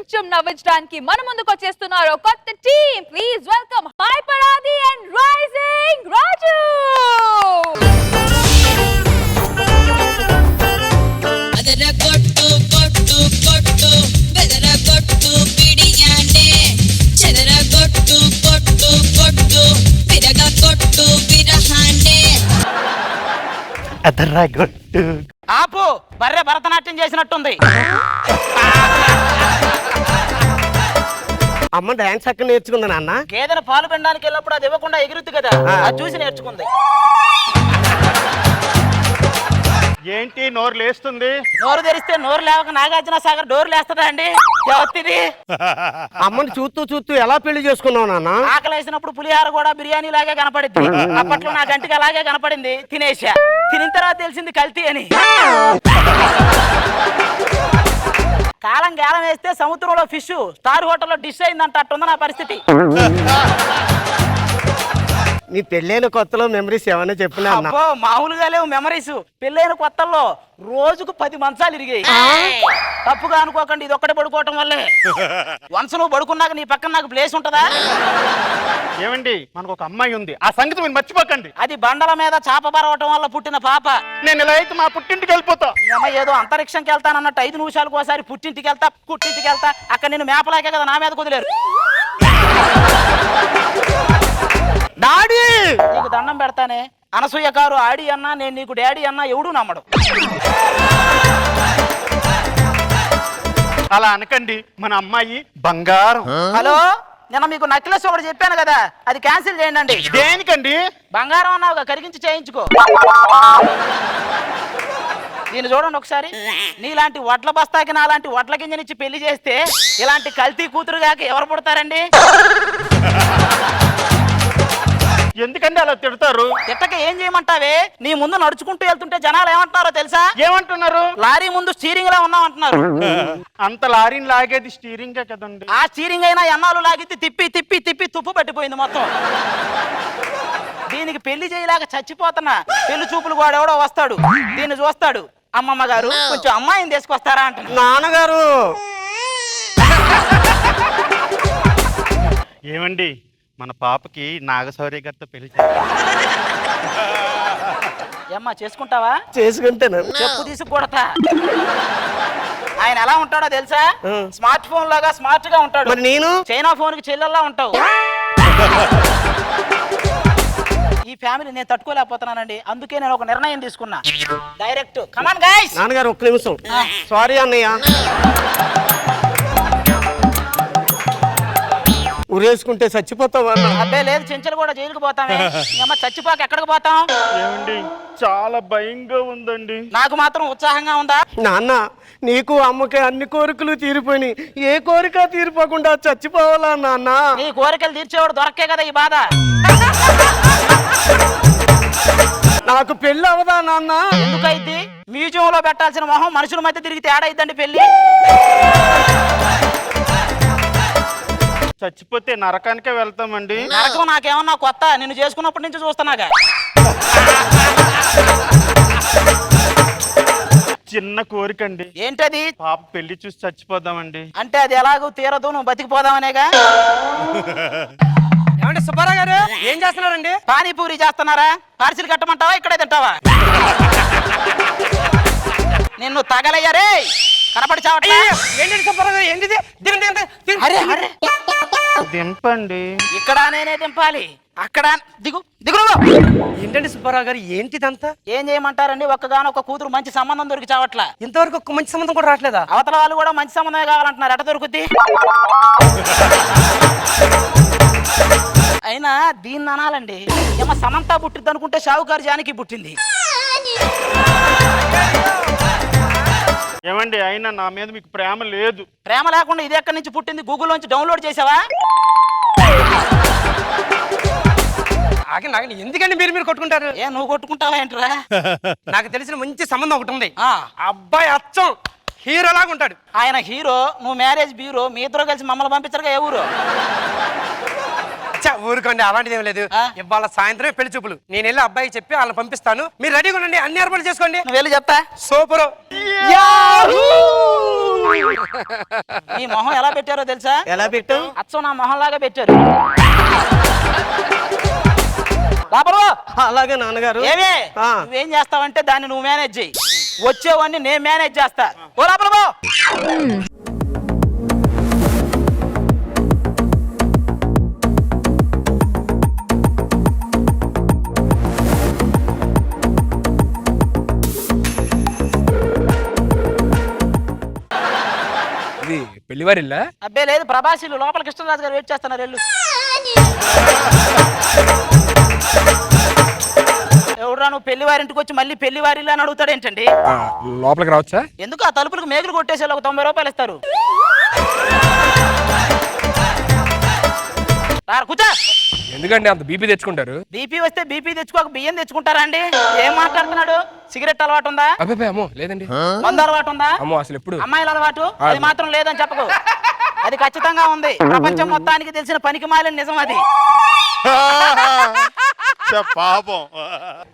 కొంచెం నవ్వించడానికి మన ముందుకు వచ్చేస్తున్నారు కొత్త టీం. ప్లీజ్ వెల్కమ్ హైపర్ ఆది అండ్ రైజింగ్ రాజు. అదర కొట్టు కొట్టు కొట్టు బెదర కొట్టు పిడియానే చెదర కొట్టు కొట్టు కొట్టు పిరగ కొట్టు పిరహానే అదర కొట్టు. ఆపు, బర్రె భరతనాట్యం చేసినట్టుంది. అమ్మ డాన్స్ అక్కడ నేర్చుకుందా నాన్న? గేదెను పాలు పిండడానికి వెళ్ళినప్పుడు అది ఇవ్వకుండా ఎగురుద్ది కదా, అది చూసి నేర్చుకుంది. ఏంటి నోరు లేస్తుంది? నోరు తెరిస్తే నోరు లేవక నాగార్జున సాగర్ డోర్ లేస్తుందా అండి? ఎవరిది? అమ్మని చూస్తూ చూస్తూ ఎలా పెళ్లి చేసుకున్నావు నాన్న? ఆకలి వేసినప్పుడు పులిహార కూడా బిర్యానీ లాగే కనపడింది. అప్పట్లో నా గంటికి అలాగే కనపడింది, తినేసా. తినిన తర్వాత తెలిసింది కల్తీ అని. కాలం గేలం వేస్తే సముద్రంలో ఫిష్, స్టార్ హోటల్లో డిష్ అయిందంట. అట్టుంది నా పరిస్థితి. నీ పెళ్ళైన కొత్తలో మెమరీస్ ఏమన్నా చెప్పినా అన్న? అబ్బో, మామూలుగా లేవు మెమరీస్. పెళ్ళైన కొత్తల్లో రోజుకు 10 మంచాలు ఇరిగాయి. తప్పుగా అనుకోకండి, ఇది ఒక్కడే పడుకోవటం వల్లే. వన్స్ నువ్వు పడుకున్నాక నీ పక్కన నాకు ప్లేస్ ఉంటదా? ఏమండి, మనకు ఒక అమ్మాయి ఉంది, ఆ సంగతి మీరు మర్చిపోకండి. అది బండల మీద చాప పరవటం వల్ల పుట్టిన పాప. నేను ఇలా అయితే మా పుట్టింటికి వెళ్ళిపోతా. ఈ అమ్మాయి ఏదో అంతరిక్షంకి వెళ్తానన్నట్టు 5 నిమిషాలకు ఒకసారి పుట్టింటికి వెళ్తా పుట్టింటికి వెళ్తా. అక్కడ నేను మేపలాకే కదా నా మీద కుదిలేరు. డాడీ నీకు దండం పెడతానే, అనసూయ గారు ఆడి అన్నా, నేను నీకు డాడీ అన్నా ఎవడూ నమ్మడు. అలా అనకండి, మన అమ్మాయి బంగారం. హలో, నిన్న మీకు నెక్లెస్ ఒకటి చెప్పాను కదా, అది క్యాన్సిల్ చేయండి. దేనికండి? బంగారం అన్నావుగా, కరిగించి చేయించుకో. దీన్ని చూడండి ఒకసారి. నీలాంటి వడ్ల బస్తాకి నాలాంటి వడ్ల గింజనిచ్చి పెళ్లి చేస్తే ఇలాంటి కల్తీ కూతురుగాక ఎవరు పుడతారండి? ఎందుకండి అలా తిడతారు? తిట్టక ఏం చేయమంటావే? నీ ముందు నడుచుకుంటూ వెళ్తుంటే జనాలు ఏమంటున్నారో తెలుసా? ఏమంటున్నారు? లారీ ముందు స్టీరింగ్ లా ఉన్నాం అంటున్నారు. అంత లారీని లాగేది స్టీరింగే కదండి. ఆ స్టీరింగ్ అయినా ఎన్నాళ్ళు లాగితే తిప్పి తిప్పి తిప్పి తుప్పు పట్టిపోయింది మొత్తం. దీనికి పెళ్లి చేయలేక చచ్చిపోతున్నా. పెళ్లి చూపులు కూడా ఎవడో వస్తాడు, దీన్ని చూస్తాడు. అమ్మమ్మ గారు కొంచెం అమ్మాయిని తీసుకొస్తారా అంట. నాన్నగారు ఏమండి, మన పాపకి నాగశౌర్య గారితో పెళ్లి ఏమ్మా చేసుకుంటావా? చేసుకుంటాను. చెప్పు తీసుకు కొడతా. ఆయన ఎలా ఉంటాడో తెలుసా? స్మార్ట్ ఫోన్ లాగా స్మార్ట్ గా ఉంటాడు. మరి నేను చైనా ఫోన్ కి చెల్లెల్లా ఉంటావు. ఈ ఫ్యామిలీ నేను తట్టుకోలేకపోతున్నానండి, అందుకే నేను ఒక నిర్ణయం తీసుకున్నా. Direct come on guys. నాన్నగారు ఒక్క నిమిషం. సారీ అన్నయ్య. ఉరేసుకుంటే చచ్చిపోతావా? అబ్బే లేదు, చెంచలు కూడా జైలుకు పోతామే. అమ్మ చచ్చిపోక ఎక్కడికి పోతాం? ఏమండి, చాలా భయంగా ఉందండి. నాకు మాత్రం ఉత్సాహంగా ఉందా? నాన్న, నీకు అమ్మకి అన్ని కోరికలు తీరిపోయినాయి, ఏ కోరిక తీరిపోకుండా చచ్చిపోవాలా నాన్న? నీ కోరికలు తీర్చేవాడు దొరకే కదా ఈ బాధ. నాకు పెళ్ళి అవదా నాన్న? ఎందుకైతే మ్యూజియం లో పెట్టాల్సిన మొహం మనుషుల మధ్య తిరిగితే ఏడైద్దండి పెళ్లి. చచ్చిపోతే నరకానికే వెళ్తామండి. నరకం నాకేమన్నా కొత్త? నిన్ను చేసుకున్నప్పటి నుంచి చూస్తున్నాగా. చిన్న కోరికండి. ఏంటది? పాప పెళ్లి చూసి చచ్చిపోదామండి. అంటే అది ఎలాగో తీరదు, నువ్వు బతికిపోదామనేగా. ఏమండి సుబ్బారావు గారు, ఏం చేస్తున్నారండి? పానీపూరి చేస్తున్నారా? పార్సిల్ కట్టమంటావా, ఇక్కడే తింటావా? నిన్ను తగలయ్యారే, కనపడి చావట్లే. ఏంటండి సుబ్బారావు గారు, ఏంటిది? అరే అరే, దింపండి. ఇక్కడ నేనే దింపాలి, అక్కడ దిగు దిగు. ఏంటండి సుబ్బారావు గారు, ఏంటిదంతా? ఏం చేయమంటారండి, ఒక్కగానొక్క కూతురు మంచి సంబంధం దొరికి చావట్లా. ఇంతవరకు ఒక్క మంచి సంబంధం కూడా రావట్లేదా? అవతల వాళ్ళు కూడా మంచి సంబంధమే కావాలంటున్నారు. ఎట దొరుకుద్ది? అయినా దీన్ని అనాలండి. ఏమో సమంత పుట్టిద్ది అనుకుంటే షావుకారు జానికి పుట్టింది. ఏమండి, అయినా నా మీద మీకు ప్రేమ లేదు. ప్రేమ లేకుండా ఇది ఎక్కడి నుంచి పుట్టింది? గూగుల్లోంచి డౌన్లోడ్ చేసావా? ఆగండి, ఎందుకండి మీరు కొట్టుకుంటారు? ఏ నువ్వు కొట్టుకుంటావా ఏంట్రా? నాకు తెలిసిన మంచి సంబంధం ఒకటి ఉంది. అబ్బాయి అచ్చం హీరోలాగా ఉంటాడు. ఆయన హీరో, నువ్వు మ్యారేజ్ బ్యూరో. మీ ఇద్దరు కలిసి మమ్మల్ని పంపించరుగా ఏ ఊరు? ఊరుకోండి, అలాంటిది ఏం లేదు. ఇవాళ సాయంత్రం పెళ్లి చూపులు. నేను వెళ్ళి అబ్బాయి చెప్పి వాళ్ళని పంపిస్తాను, మీరు రెడీగా ఉండండి, అన్ని ఏర్పాట్లు చేసుకోండి. నువ్వు వెళ్ళి చెప్తా. సూపర్. ఈ మొహం ఎలా పెట్టారో తెలుసా? ఎలా పెట్టావు? అచ్చం నా మొహం లాగా పెట్టారు. లోపల అలాగే నాన్నగారు. ఏమే ఆ. నువ్వేం చేస్తావంటే దాన్ని నువ్వు మేనేజ్ చెయ్యి, వచ్చేవాడిని నేను మేనేజ్ చేస్తా. ఓ లోపల పో. ఇది పెళ్లివారిల్లా? అబ్బే లేదు, ప్రభాసిలు లోపల కృష్ణరాజు గారు వెయిట్ చేస్తున్నారు. వెళ్ళు. ఎవడురా నువ్వు పెళ్లివారింటికి వచ్చి మళ్ళీ పెళ్లివారిల్లు అని అడుగుతాడేంటండి? లోపలికి రావచ్చా? ఎందుకు ఆ తలుపులకు మేకులు కొట్టేసి ఒక 90 రూపాయలు ఇస్తారు. కూర్చో. ఎందుకంటే అంత బీపీ తెచ్చుకుంటారు? బీపీ వస్తే బీపీ తెచ్చుకోక బియ్యం తెచ్చుకుంటారా అండి? ఏం మాట్లాడుతున్నాడు? సిగరెట్ అలవాటు ఉందా? అబ్బాయి అమ్మో లేదండి. మందు అలవాటు ఉందా? అమ్మో అసలు ఎప్పుడు. అమ్మాయిల అలవాటు అది మాత్రం లేదని చెప్పకు. అది ఖచ్చితంగా ఉంది. ప్రపంచం మొత్తానికి తెలిసిన పనికి మాలిన నిజం అది. పాపం.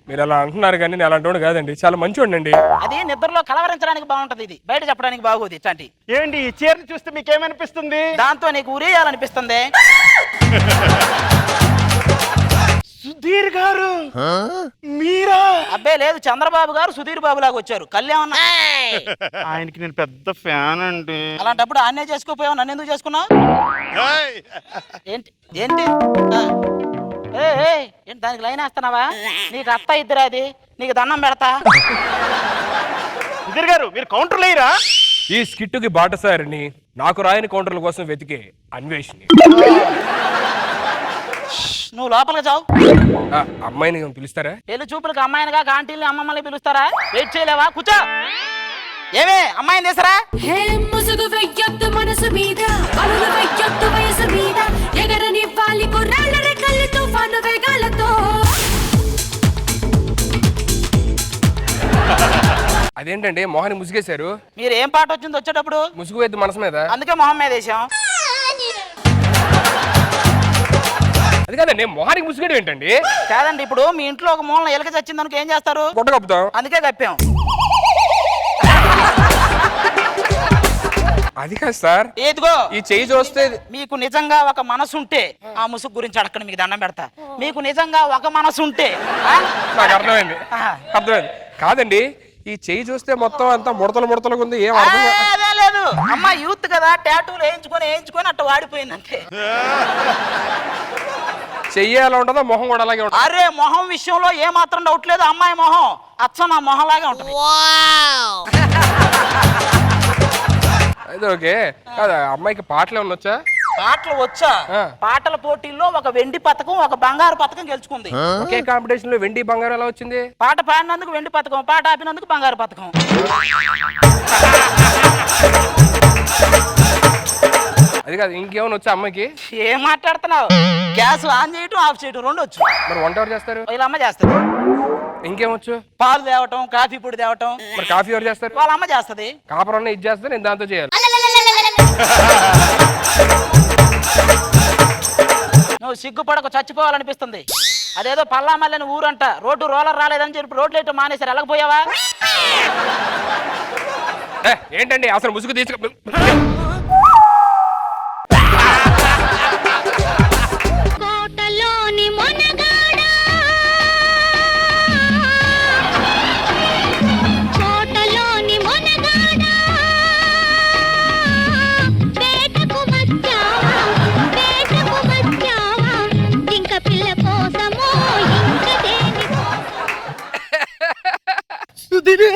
మీరు అలా అంటున్నారు కానీ నేను అలాంటి వాడు కాదండి, చాలా మంచివాడిని అండి. అది నిద్రలో కలవరించడానికి బాగుంటది, ఇది బయట చెప్పడానికి బాగోదు. ఇట్లాంటి ఏంటి ఈ చీరను చూస్తే మీకేమనిపిస్తుంది? దాంతో నీకు ఉరేయాలనిపిస్తుంది. సుధీర్ గారు మీరా? అబ్బే లేదు, చంద్రబాబు గారు సుధీర్ బాబు లాగా వచ్చారు. కళ్యాణ్ ఆయనకి నేను పెద్ద ఫ్యాన్ అండి. అలాంటప్పుడు ఆన్నే చేసుకోపోయావు, నన్ను ఎందుకు చేసుకున్నావు? ఏయ్! ఏంటి ఏంటి ఆ. ఏంటి దానికి లైన్ వేస్తున్నావా? నీకు అత్త ఇద్దరు, అది నీకు దండం పెడతా. సుధీర్ గారు మీరు కౌంటర్ లేరా? ఈ స్కిట్టుకి బాటసారిని, నాకు రాయని కౌంటర్ల కోసం వెతికే అన్వేషిని. నువ్వు లోపలికి చావు. అమ్మాయిని పిలుస్తారా? పెళ్లి చూపులకు అమ్మాయినిగా ఆంటీల్ని అమ్మమ్మల్ని పిలుస్తారా? వెయిట్ చేయలేవా? కూర్చో. ఏమే అమ్మాయిని తీసరా? హే ముసుగు వెయ్యొద్దు మనసు మీద, అరులు వెయ్యొద్దు వయసు మీద, ఎగరనివ్వాలి కుర్రాళ్ళ రెక్కలు తుఫాను వేగాలతో. అదేంటండి మొహాన్ని ముసుగేశారు? మీరు ఏం పాట వచ్చింది వచ్చేటప్పుడు? ముసుగు వేద్దు మనసు మీద. అందుకే మొహం మీద వేసాం. అది కాదండి, మొహానికి ముసుగేయడం ఏంటండి? కాదండి, ఇప్పుడు మీ ఇంట్లో ఒక మూలన ఎలక చచ్చింది అనుకో ఏం చేస్తారు? గుడ్డ కప్పుతాం. అందుకే కప్పాం. అది కాదు సార్. ఏదిగో ఈ చెయ్యి చూస్తే మీకు నిజంగా ఒక మనసు ఉంటే ఆ ముసుగు గురించి అడగండి, మీకు దండం పెడతా. మీకు నిజంగా ఒక మనసు ఉంటే నాకు అర్థమైంది. అర్థమైంది. కాదండి, ఈ చెయ్యి చూస్తే మొత్తం అంతా ముడతలుగా ఉంది. ఏం అర్థం అదే లేదు, అమ్మ యూత్ కదా, టాటూలు వేయించుకొని అట్ట వాడిపోయింది అంతే. చెయ్యి ఎలా ఉంటుందో మొహం కూడా అలాగే ఉంటుంది. అరే మొహం విషయంలో ఏ మాత్రం డౌట్ లేదు, అమ్మాయి మొహం అచ్చం నా మొహం లాగే ఉంటుంది. అది ఓకే. కాదు అమ్మాయికి పాటలు ఏమన్నా వచ్చా? పాటలు వచ్చా? పాటల పోటీల్లో ఒక వెండి పథకం, ఒక బంగారు పథకం గెలుచుకుంది. ఒకే కాంపిటీషన్ లో వెండి బంగారం ఎలా వచ్చింది? పాట పాడినందుకు వెండి పథకం, పాట ఆపినందుకు బంగారు పథకం. అది కాదు, ఇంకేమైనా వచ్చా అమ్మాయికి? ఏం మాట్లాడుతున్నావు? గ్యాస్ ఆన్ చేయటం ఆఫ్ చేయటం రెండు వచ్చు. మరి వంట ఎవరు చేస్తారు? వీళ్ళ అమ్మ చేస్తుంది. ఇంకేమొచ్చు? పాలు తేవటం, కాఫీ పొడి తేవటం. మరి కాఫీ ఎవరు చేస్తారు? వాళ్ళ అమ్మ చేస్తుంది. కాపరన్న ఇది చేస్తే నేను దాంతో చేయాలి. నువ్వు సిగ్గుపడక చచ్చిపోవాలనిపిస్తుంది. అదేదో పల్లామల్లని ఊరంట, రోడ్డు రోలర్ రాలేదని చెప్పి రోడ్లు వేయటం మానేశారు. వెళ్ళకపోయావా? ఏంటండి అసలు ముసుగు తీసుకు కోటలోని మొనగాడా, కోటలోని మొనగాడా, వేటకు వచ్చావా, వేటకు వచ్చావా, ఇంక పిల్ల కోసమో ఇంక దేని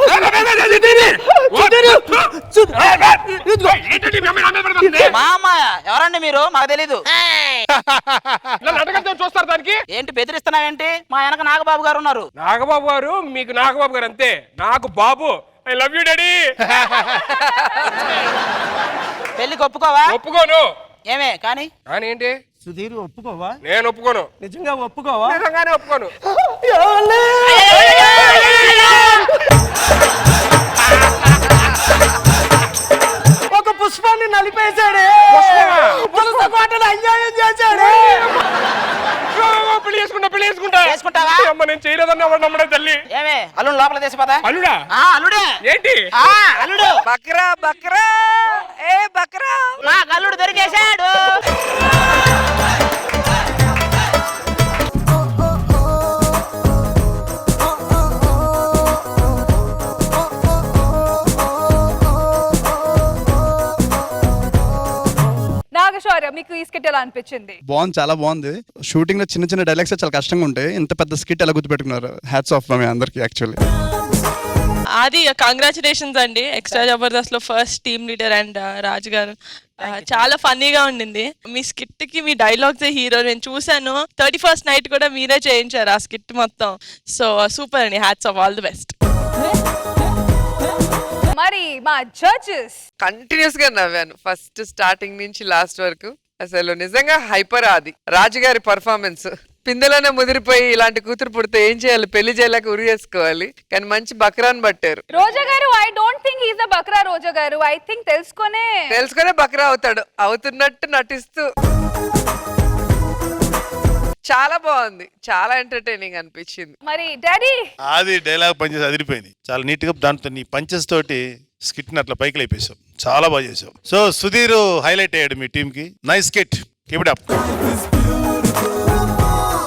మా అమ్మ ఎవరండి మీరు? మాకు తెలీదు. చూస్తారు దానికి ఏంటి బెదిరిస్తున్నావేంటి? మా వెనక నాగబాబు గారు ఉన్నారు. నాగబాబు గారు మీకు నాగబాబు గారు అంతే, నాకు బాబు. I love you daddy. పెళ్లికి ఒప్పుకోవా? ఒప్పుకోను. ఏమే కానీ? కానీ ఏంటి? సుధీర్ ఒప్పుకోవా? నేను ఒప్పుకోను. నిజంగా ఒప్పుకోవా? నిజంగానే ఒప్పుకోను. ఒక పుష్పాన్ని నలిపేశాడే, పుష్ప కోటను అన్యాయం చేశాడే. పెళ్లి చేసుకుంటా. చేసుకుంటావా? అమ్మ నేను చేయలేదన్న నమ్మడే తల్లి. ఏమే అల్లుడు లోపల తీసి పదా? అల్లుడా? అల్లుడే. ఏంటి? అల్లుడు. బక్రా బక్రా ఏ అల్లుడు దొరికేశాడు. నాగశౌర్య, మీకు ఈ స్కిట్ ఎలా అనిపించింది? బాగుంది, చాలా బాగుంది. షూటింగ్ లో చిన్న చిన్న డైలాగ్స్ చాలా కష్టంగా ఉంటాయి. ఇంత పెద్ద స్కిట్ ఎలా గుర్తుపెట్టుకున్నారు? హ్యాట్స్ ఆఫ్ మీ అందరికి యాక్చువల్లీ. అది కంగ్రాచులేషన్స్ అండి, ఎక్స్ట్రా జబర్దస్త్ లో ఫస్ట్ టీమ్ లీడర్ అండ్ రాజు గారు. చాలా ఫన్నీగా ఉండింది మీ స్కిట్ కి. మీ డైలాగ్స్ హీరో నేను చూసాను. 31st నైట్ కూడా మీరే చేయించారు ఆ స్కిట్ మొత్తం. సో సూపర్ అండి, hats off, all the best. మరి మా జడ్జెస్? కంటిన్యూస్ గా నవ్వాను ఫస్ట్ స్టార్టింగ్ నుంచి లాస్ట్ వరకు. అసలు నిజంగా హైపర్ ఆది రాజుగారి పర్ఫార్మెన్స్. పిందెలోనే ముదిరిపోయి ఇలాంటి కూతురు పుడితే ఏం చేయాలి? పెళ్లి చేయలేక ఉరి చేసుకోవాలి, కానీ మంచి బక్రాన్ పట్టారు. రోజా గారు, I don't think he's the bakra. Roja గారు, ఐ థింక్ తెలుసుకునే బక్రా అవుతాడు, అవుతున్నట్టు నటిస్తూ. చాలా బాగుంది, చాలా ఎంటర్టైనింగ్ అనిపించింది. మరి డాడీ? అది డైలాగ్ పంచెస్ అదిరిపోయింది. చాలా నీట్ గా దాంతో నీ పంచెస్ తోటి స్కిట్ ని అట్లా పైకి లేపేశావు. చాలా బాగా చేసావు. సో సుధీర్ హైలైట్ అయ్యాడు మీ టీమ్ కి. Nice skit, keep it up.